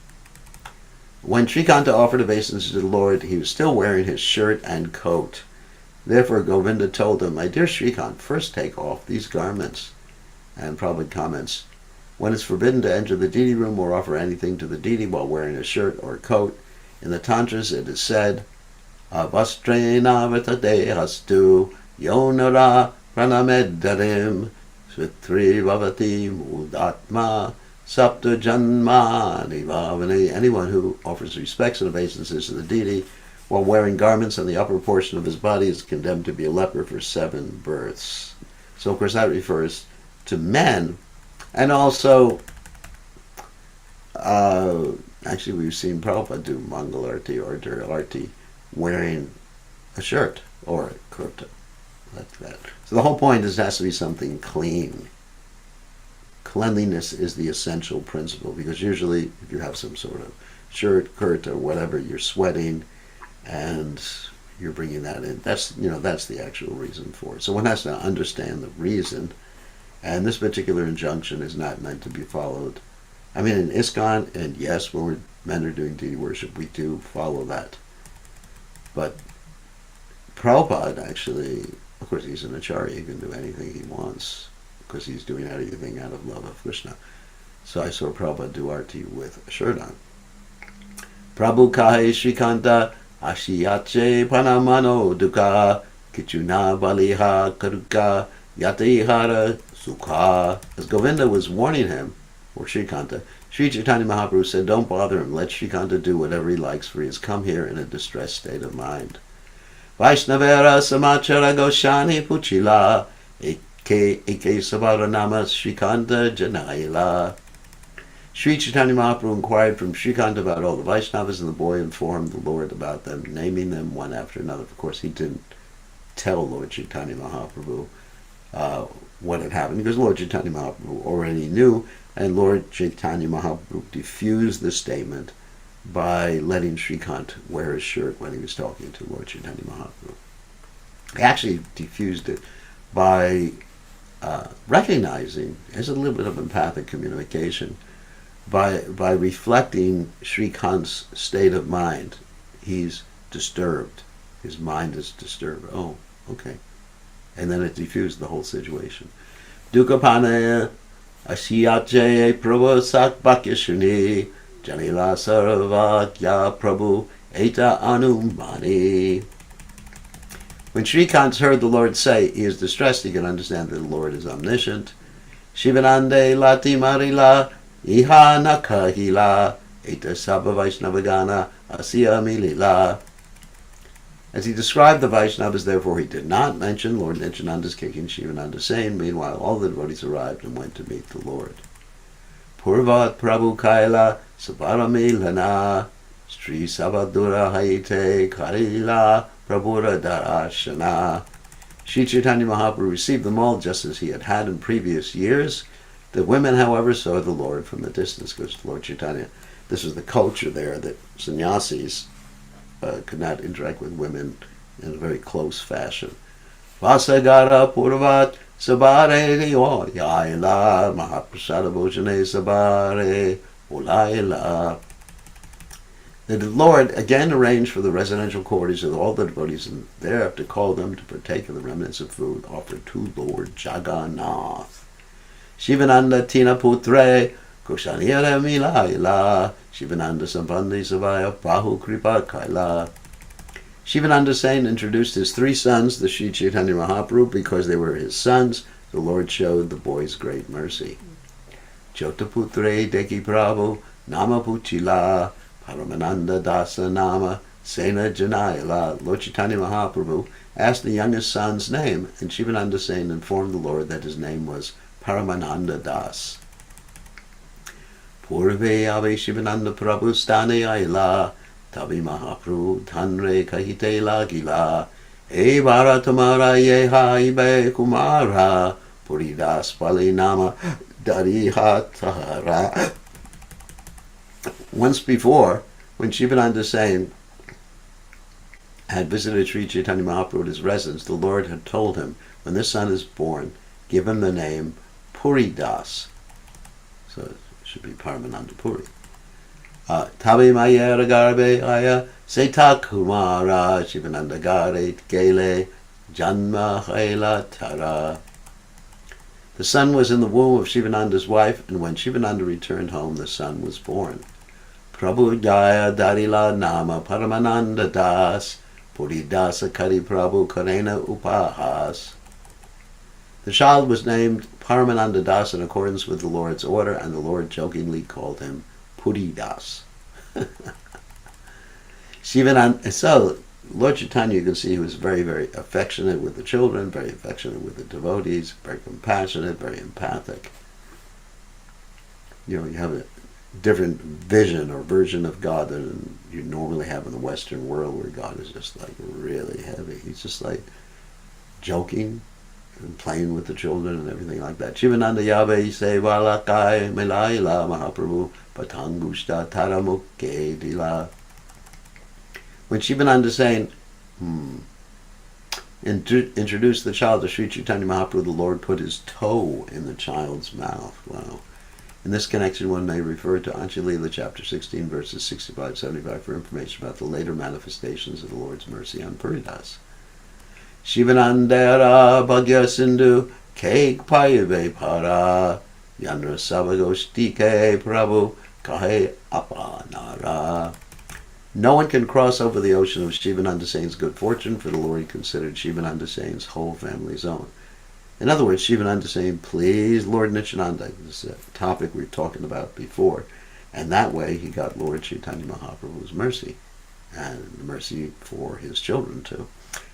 When Shrikanta offered obeisance to the Lord, he was still wearing his shirt and coat. Therefore Govinda told him, "My dear Shrikant, first take off these garments." And Prabhupada comments, when it's forbidden to enter the deity room or offer anything to the deity while wearing a shirt or coat, in the Tantras it is said, Avastrena vatadehastu yonara pranameddarim svitri vavati mudatma sapta janma nivavane. Anyone who offers respects and obeisances to the deity while wearing garments on the upper portion of his body is condemned to be a leper for 7 births. So of course that refers to men. And also, actually we've seen Prabhupada do Mangalarti or Durarti wearing a shirt or a kurta. Like that. So the whole point is it has to be something clean. Cleanliness is the essential principle, because usually if you have some sort of shirt, kurta, or whatever, you're sweating and you're bringing that in. That's the actual reason for it. So one has to understand the reason. And this particular injunction is not meant to be followed. I mean, in ISKCON, and yes, when men are doing deity worship, we do follow that. But Prabhupada actually, of course, he's an acharya. He can do anything he wants because he's doing anything out of love of Krishna. So I saw Prabhupada do arti with a shirt on. Prabhu kahe Shrikanta ashiyache panamano dukkha kichuna baliha karuka yatihara sukha. As Govinda was warning him, or Shrikanta, Sri Chaitanya Mahaprabhu said, don't bother him, let Shrikanta do whatever he likes, for he has come here in a distressed state of mind. Vaishnavera samachara goshani puchila eke sabaranama Shrikanta janayila. Sri Chaitanya Mahaprabhu inquired from Shrikanta about all the Vaishnavas, and the boy informed the Lord about them, naming them one after another. Of course, he didn't tell Lord Chaitanya Mahaprabhu what had happened, because Lord Chaitanya Mahaprabhu already knew, and Lord Chaitanya Mahaprabhu diffused the statement by letting Shrikant wear his shirt when he was talking to Lord Chaitanya Mahaprabhu. He actually diffused it by recognizing, as a little bit of empathic communication, by reflecting Shrikant's state of mind. He's disturbed. His mind is disturbed. Oh, okay. And then it diffused the whole situation. Dukkapane ashiyache prabhasak bhakyashuni janila saravakya prabhu eta anumani. When Shrikant heard the Lord say he is distressed, he can understand that the Lord is omniscient. Shivanande lati marila iha nakahila eta sabha vaishnavagana asya milila. As he described the Vaishnavas, therefore, he did not mention Lord Nityananda's kicking Shivananda saying. Meanwhile, all the devotees arrived and went to meet the Lord. Purvat Prabhu Kaila Sabarami Lana Sri Savadura Haite Karila Prabhura Darashana. Sri Chaitanya Mahaprabhu received them all just as he had in previous years. The women, however, saw the Lord from the distance, because Lord Chaitanya, this was the culture there, that sannyasis could not interact with women in a very close fashion. Vasagara Purvat Sabare Yaila Mahaprasada Bhojane Sabare Ulaila. The Lord again arranged for the residential quarters of all the devotees, and thereafter called them to partake of the remnants of food offered to Lord Jagannath. Shivananda Tina Putre Kushanira Milaila Shivananda Sambandhi Savaya Bahu Kripa Kaila. Shivananda Sain introduced his 3 sons, the Sri Chaitanya Mahaprabhu, because they were his sons. The Lord showed the boys great mercy. Jotaputre Deki Prabhu Nama Puchila Paramananda Dasa Nama Sena Janayala, Lord Chaitanya Mahaprabhu asked the youngest son's name, and Shivananda Sen informed the Lord that his name was Paramananda Das. Purve ave Shivananda Prabhu stane aila, tabi Mahaprabhu tanre kahite lagila, e vara tamara yeha ibe kumara, puridas pali nama dariha tahara. Once before, when Shivananda Sen had visited Sri Chaitanya Mahaprabhu at his residence, the Lord had told him, when this son is born, give him the name Puridas. So it should be Paramananda Puri. Tabi Mayera Garbe Aya Seta Kumara Shivananda Gare Gele Janma Haila Tara. The son was in the womb of Shivananda's wife, and when Shivananda returned home, the son was born. Prabhu Jaya Darila Nama Paramananda Das Puri Dasa Kari Prabhu Karena Upahas. The child was named Paramananda Das in accordance with the Lord's order, and the Lord jokingly called him Puri Das. So Lord Chaitanya, you can see, he was very, very affectionate with the children, very affectionate with the devotees, very compassionate, very empathic. You have a different vision or version of God than you normally have in the Western world, where God is just like really heavy. He's just like joking and playing with the children and everything like that. Shivananda Yave se valakai melaila Mahaprabhu patangushta taramukke dila. When Shivananda Sen introduced the child to Sri Chaitanya Mahaprabhu, the Lord put his toe in the child's mouth. Wow. In this connection, one may refer to Antya Lila, chapter 16, verses 65-75 for information about the later manifestations of the Lord's mercy on Puridas. Shivanandara Bhagya Sindhu Kek Payave Para Yandra Savagostike Prabhu Kahe Apanara. No one can cross over the ocean of Shivananda Sen's good fortune, for the Lord considered Shivananda Sen's whole family's own. In other words, Shivananda Sen pleased Lord Nityananda. This is a topic we were talking about before. And that way he got Lord Chaitanya Mahaprabhu's mercy, and mercy for his children too.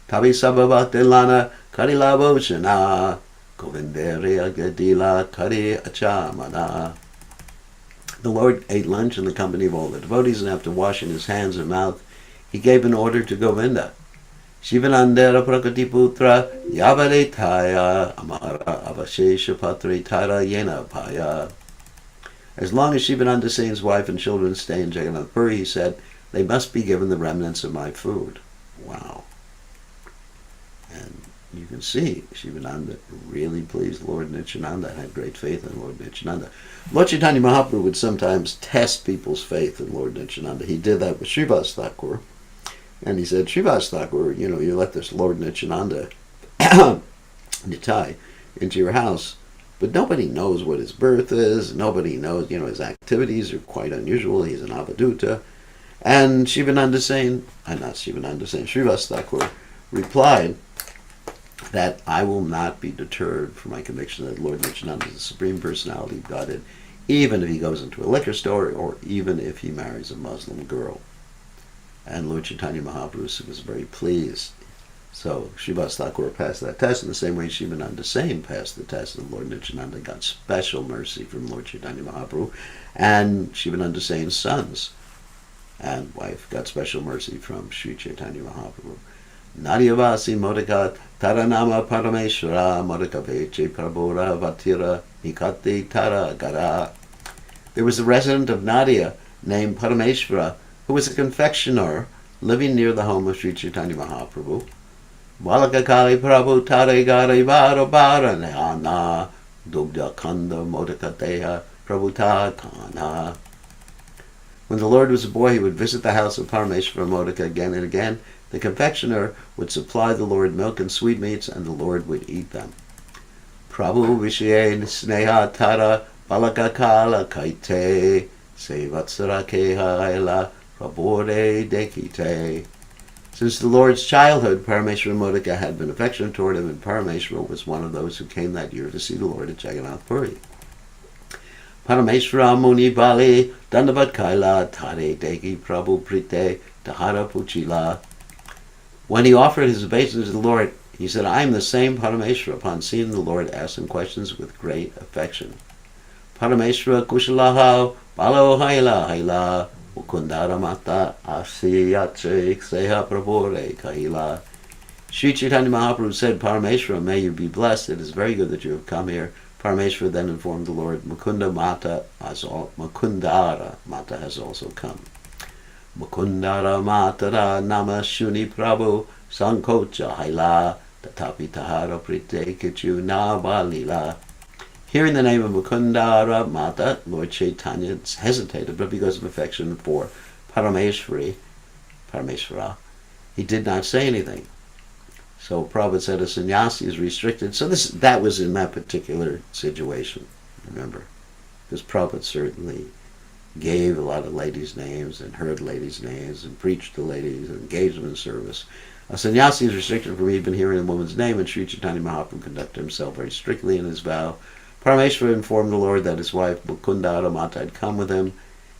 Tabi Sabhavatelana Karilavoshana Govindere Agadila Kari Achamana. The Lord ate lunch in the company of all the devotees, and after washing his hands and mouth, he gave an order to Govinda. Shivanandera Prakatiputra Yavaretaya Amara Avashesha Patre Tara Yena Paya. As long as Shivananda Sen's wife and children stay in Jagannath Puri, he said, they must be given the remnants of my food. Wow. And you can see Shivananda really pleased Lord Nityananda and had great faith in Lord Nityananda. Lord Chaitanya Mahaprabhu would sometimes test people's faith in Lord Nityananda. He did that with Srivas Thakur. And he said, Srivas Thakur, you let this Lord Nityananda Nitai into your house, but nobody knows what his birth is. Nobody knows, his activities are quite unusual. He's an avaduta. And Srivas Thakur replied that I will not be deterred from my conviction that Lord Nityananda is the Supreme Personality of Godhead, even if he goes into a liquor store or even if he marries a Muslim girl. And Lord Chaitanya Mahaprabhu was very pleased. So Srivas Thakur passed that test in the same way Shivananda Sen passed the test, and Lord Nityananda got special mercy from Lord Chaitanya Mahaprabhu, and Shivananda Sen's sons and wife got special mercy from Sri Chaitanya Mahaprabhu. Naryavasi Modika Taranama Parameshwara Modika Veche Prabhura Vatira Nikati Tara Gara. There was a resident of Nadia named Parameshwara who was a confectioner living near the home of Sri Chaitanya Mahaprabhu. Balakakali Prabhu Tare Gare Vara Vara Nehana Dugda Kanda Modika Deha Prabhuta Kana. When the Lord was a boy, he would visit the house of Parameshwara Modika again and again. The confectioner would supply the Lord milk and sweetmeats, and the Lord would eat them. Prabhu Vishaye Sneha Tara Balakakala Kaite Sevatsara Kehaila Prabhure Dekite. Since the Lord's childhood, Parameshwara Modika had been affectionate toward him, and Parameshwara was one of those who came that year to see the Lord at Jagannath Puri. Parameshwara Muni Bali Dandavat Kaila Tare Deki Prabhu Prite Tahara Puchila. When he offered his obeisance to the Lord, he said, I am the same Parameshvara. Upon seeing the Lord, asked him questions with great affection. Parameshvara Kushalaha Balo Haila Haila Mukundara Mata Asiyatre Seha Prabore Kaila. Sri Chaitanya Mahaprabhu said, Parameshvara, may you be blessed. It is very good that you have come here. Parameshvara then informed the Lord, Mukundara Mata has also come. Mukundara Matara Nama Shuni Prabhu Sankocha Haila Tatapi Tahara Prite Kichu Navalila. Hearing the name of Mukundara Mata, Lord Chaitanya hesitated, but because of affection for Parameshvara, he did not say anything. So Prabhupada said a sannyasi is restricted. So that was in that particular situation, remember. Because Prabhupada certainly gave a lot of ladies' names and heard ladies' names and preached to ladies and engaged them in service. A sannyasi is restricted from even hearing a woman's name, and Sri Chaitanya Mahaprabhu conducted himself very strictly in his vow. Parameshvara informed the Lord that his wife Mukundara Mata had come with him.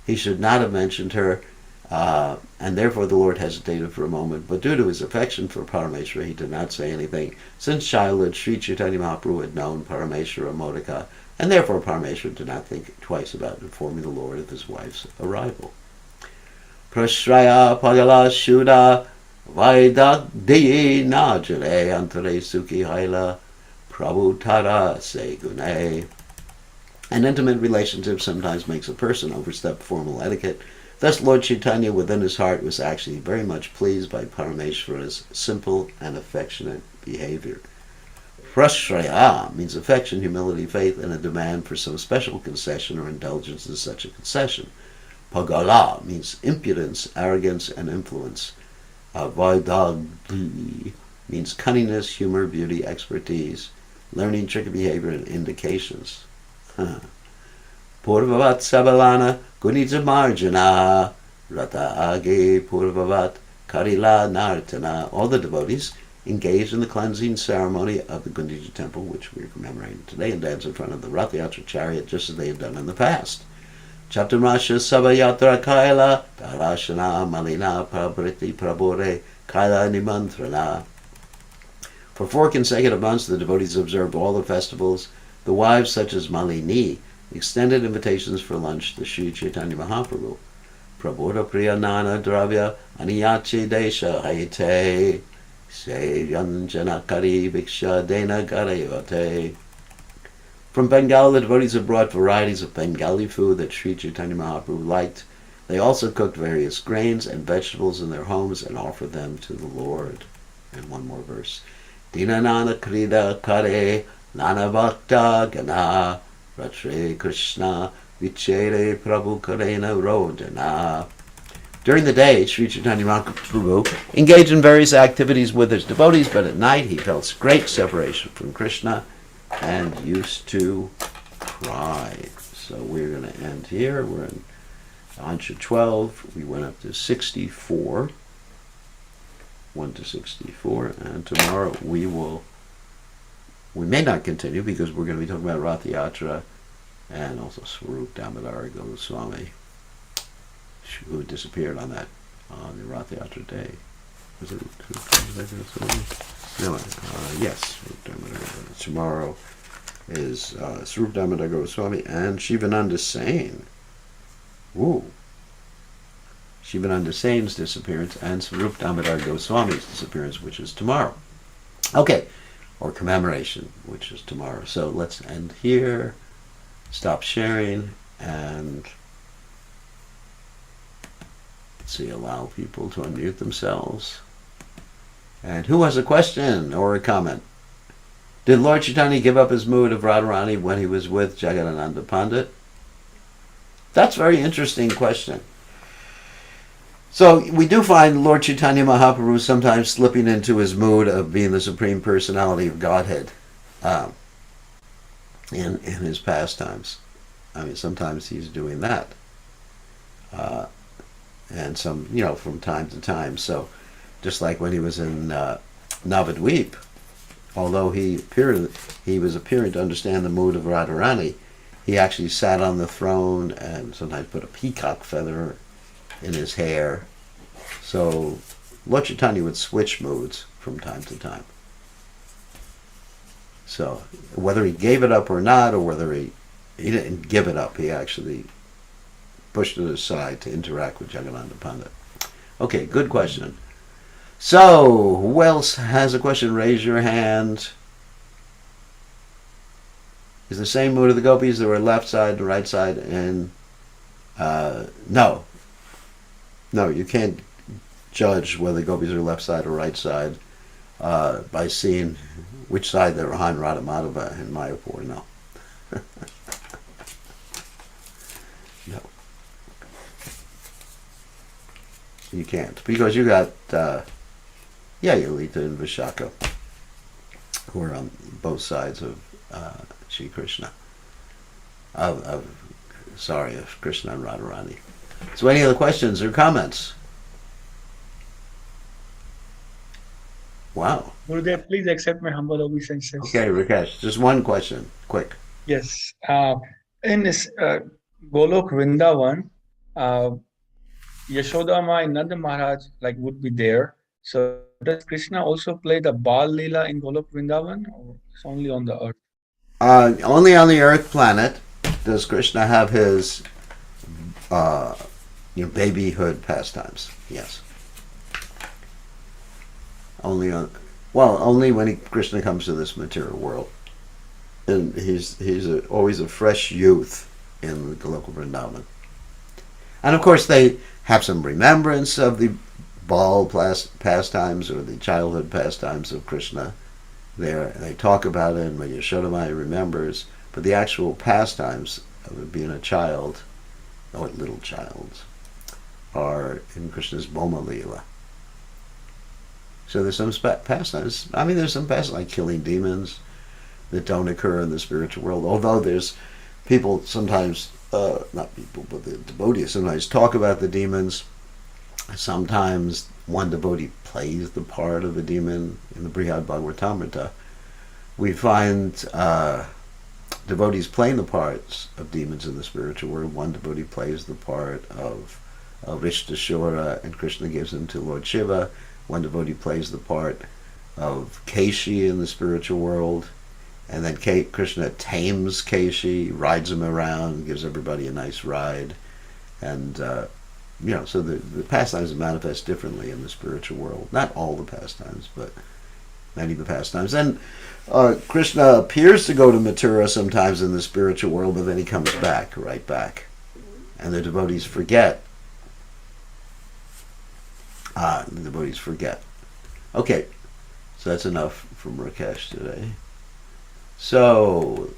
He should not have mentioned her, and therefore the Lord hesitated for a moment. But due to his affection for Parameshvara, he did not say anything. Since childhood, Sri Chaitanya Mahaprabhu had known Parameshvara Modika, and therefore Parameshvara did not think twice about informing the Lord of his wife's arrival. Prashraya Pagala Shuddha Vaidagdi Najare Antare Sukhi Haila Prabhu Tara Se Gune. An intimate relationship sometimes makes a person overstep formal etiquette. Thus Lord Chaitanya within his heart was actually very much pleased by Parameshvara's simple and affectionate behavior. Prashraya means affection, humility, faith, and a demand for some special concession or indulgence in such a concession. Pagala means impudence, arrogance, and influence. Vaidagdi means cunningness, humor, beauty, expertise, learning, trick of behavior, and indications. Purvavat Sabalana Gunija Marjana Rata Age Purvavat Karila Nartana. All the devotees engaged in the cleansing ceremony of the Gundija temple, which we are commemorating today, and dance in front of the Rath Yatra chariot just as they had done in the past. Chaturmasha Sabayatra Kaila Darashana Malina Prabriti Prabore Kaila Nimantrana. For 4 consecutive months, the devotees observed all the festivals. The wives, such as Malini, extended invitations for lunch to Sri Chaitanya Mahaprabhu. Prabodha Priyanana Dravya Aniyachi Desha Haite Seyanjanakari Viksha Dena Garayate. From Bengal, the devotees have brought varieties of Bengali food that Sri Chaitanya Mahaprabhu liked. They also cooked various grains and vegetables in their homes and offered them to the Lord. And one more verse. Dinanana Krida Kare Nana Bhakta Gana Ratre Krishna Vichere Prabhu Karena Rodana. During the day, Sri Chaitanya Mahaprabhu engaged in various activities with his devotees, but at night he felt great separation from Krishna and used to cry. So we're going to end here. We're in Antya 12. We went up to 64. 1 to 64. And tomorrow we may not continue because we're going to be talking about Rath Yatra and also Swarup Damodar Goswami, who disappeared on the Rath Yatra day. Was it no, yes, tomorrow is Swarup Damodar Goswami and Shivananda Sain. Woo! Shivananda Sain's disappearance and Swarup Damodar Goswami's disappearance, which is tomorrow. Okay, or commemoration, which is tomorrow. So let's end here, stop sharing, and allow people to unmute themselves. And who has a question or a comment? Did Lord Chaitanya give up his mood of Radharani when he was with Jagadananda Pandit? That's a very interesting question. So we do find Lord Chaitanya Mahaprabhu sometimes slipping into his mood of being the Supreme Personality of Godhead in his pastimes. I mean, sometimes he's doing that. And some, from time to time. So just like when he was in Navadvip, although he was appearing to understand the mood of Radharani, he actually sat on the throne and sometimes put a peacock feather in his hair So Lord Chaitanya would switch moods from time to time. So whether he gave it up or not, or whether he didn't give it up, he actually pushed it aside to interact with Jagannatha Pandit. Okay, good question. So, who else has a question? Raise your hand. Is the same mood of the gopis that were left side, the right side, and no, no, you can't judge whether the gopis are left side or right side by seeing which side they're on, Radha Madhava and Mayapur. No, no, you can't, because you got Yalita and Vishaka, who are on both sides of Sri Krishna. Of Krishna and Radharani. So, any other questions or comments? Wow. Gurudev, please accept my humble obeisances. Okay, Rakesh, just one question, quick. Yes. In this Golok Vrindavan, uh, Yashoda Ma and Nanda Maharaj like would be there. So does Krishna also play the Bal Leela in Golok Vrindavan, or it's only on the earth? Only on the Earth planet does Krishna have his uh, babyhood pastimes. Yes, only on. Well, only when Krishna comes to this material world, and he's always a fresh youth in the Goloka Vrindavan. And of course, they have some remembrance of the ball pastimes or the childhood pastimes of Krishna. They talk about it, and Yashodamai remembers, but the actual pastimes of being a child, or little child, are in Krishna's Boma Lila. So there's some pastimes. I mean, there's some pastimes like killing demons that don't occur in the spiritual world. Although there's people sometimes, not people, but the devotees sometimes talk about the demons. Sometimes one devotee plays the part of a demon in the Brihad Bhagavatamrita. We find devotees playing the parts of demons in the spiritual world. One devotee plays the part of Rishtashura, and Krishna gives him to Lord Shiva. One devotee plays the part of Keshi in the spiritual world, and then Krishna tames Keshi, rides him around, gives everybody a nice ride, and so the pastimes manifest differently in the spiritual world. Not all the pastimes, but many of the pastimes. And Krishna appears to go to Mathura sometimes in the spiritual world, but then he comes back, right back, and the devotees forget. Okay, so that's enough from Rakesh today. So,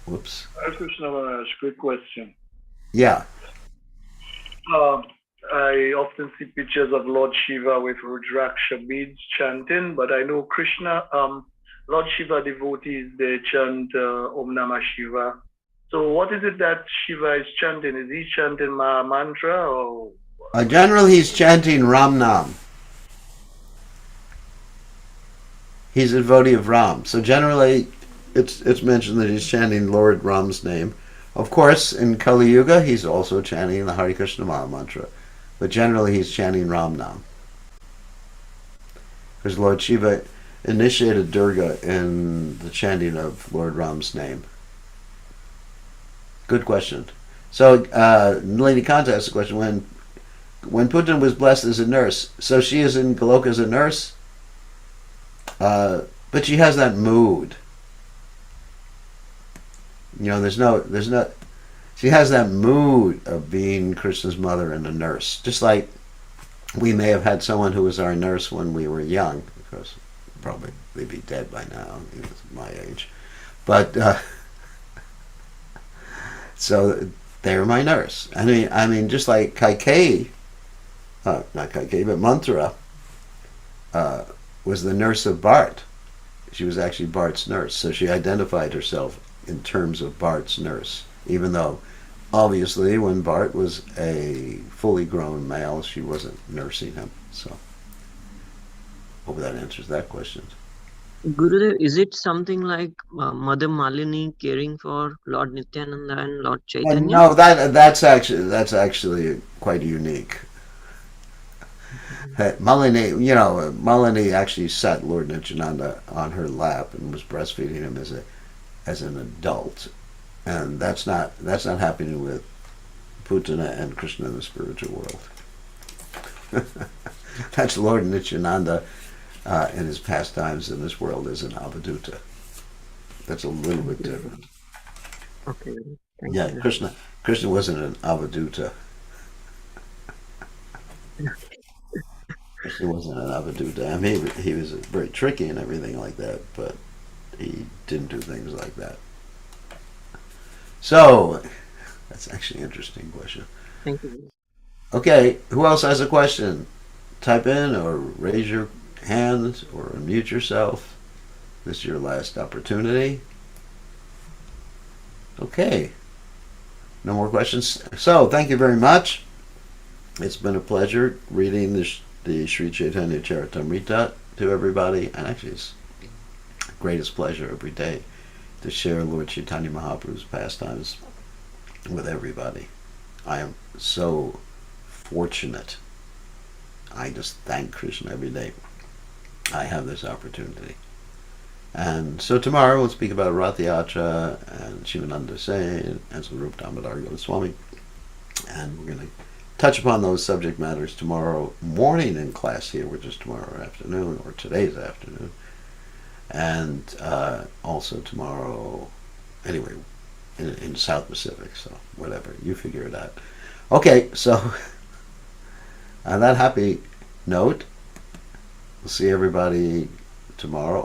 whoops. Krishna Maharaj, quick question. Yeah. I often see pictures of Lord Shiva with Rudraksha beads chanting, but I know Krishna, Lord Shiva devotees, they chant Om Namah Shiva. So what is it that Shiva is chanting? Is he chanting Maha Mantra or? Generally, he's chanting Ram Nam. He's a devotee of Ram. So generally, it's mentioned that he's chanting Lord Ram's name. Of course, in Kali Yuga, he's also chanting the Hare Krishna Maha Mantra. But generally, he's chanting Ram Nam. Because Lord Shiva initiated Durga in the chanting of Lord Ram's name. Good question. So, Lady Kanta asked the question, when Putin was blessed as a nurse, so she is in Goloka as a nurse, but she has that mood. She has that mood of being Krishna's mother and a nurse. Just like we may have had someone who was our nurse when we were young, because probably they'd be dead by now, he was my age. But, so they were my nurse. I mean, just like Kaikeyi, not Kaikeyi, but Manthara, was the nurse of Bharat. She was actually Bhart's nurse, so she identified herself in terms of Bhart's nurse, even though obviously when Bharat was a fully grown male, she wasn't nursing him. So hope that answers that question. Gurudev, is it something like Mother Malini caring for Lord Nityananda and Lord Chaitanya? No, that's actually quite unique. Malini, Malini actually sat Lord Nityananda on her lap and was breastfeeding him as an adult, and that's not happening with Putana and Krishna in the spiritual world. That's Lord Nityananda in his pastimes in this world as an avaduta. That's a little bit different. Okay. Thank Yeah, you. Krishna wasn't an avaduta. Krishna wasn't an avaduta. I mean, he was very tricky and everything like that, but he didn't do things like that. So, that's actually an interesting question. Thank you. Okay, who else has a question? Type in or raise your hand or unmute yourself. This is your last opportunity. Okay, no more questions. So, thank you very much. It's been a pleasure reading the Sri Caitanya Charitamrta to everybody, and actually it's the greatest pleasure every day to share Lord Chaitanya Mahaprabhu's pastimes with everybody. I am so fortunate. I just thank Krishna every day I have this opportunity. And so tomorrow we'll speak about Rath Yatra and Shivananda Sen and Swarup Damodar Goswami. And we're going to touch upon those subject matters tomorrow morning in class here, which is tomorrow afternoon or today's afternoon. And also tomorrow, anyway, in South Pacific, so whatever, you figure it out. Okay, so on that happy note, we'll see everybody tomorrow.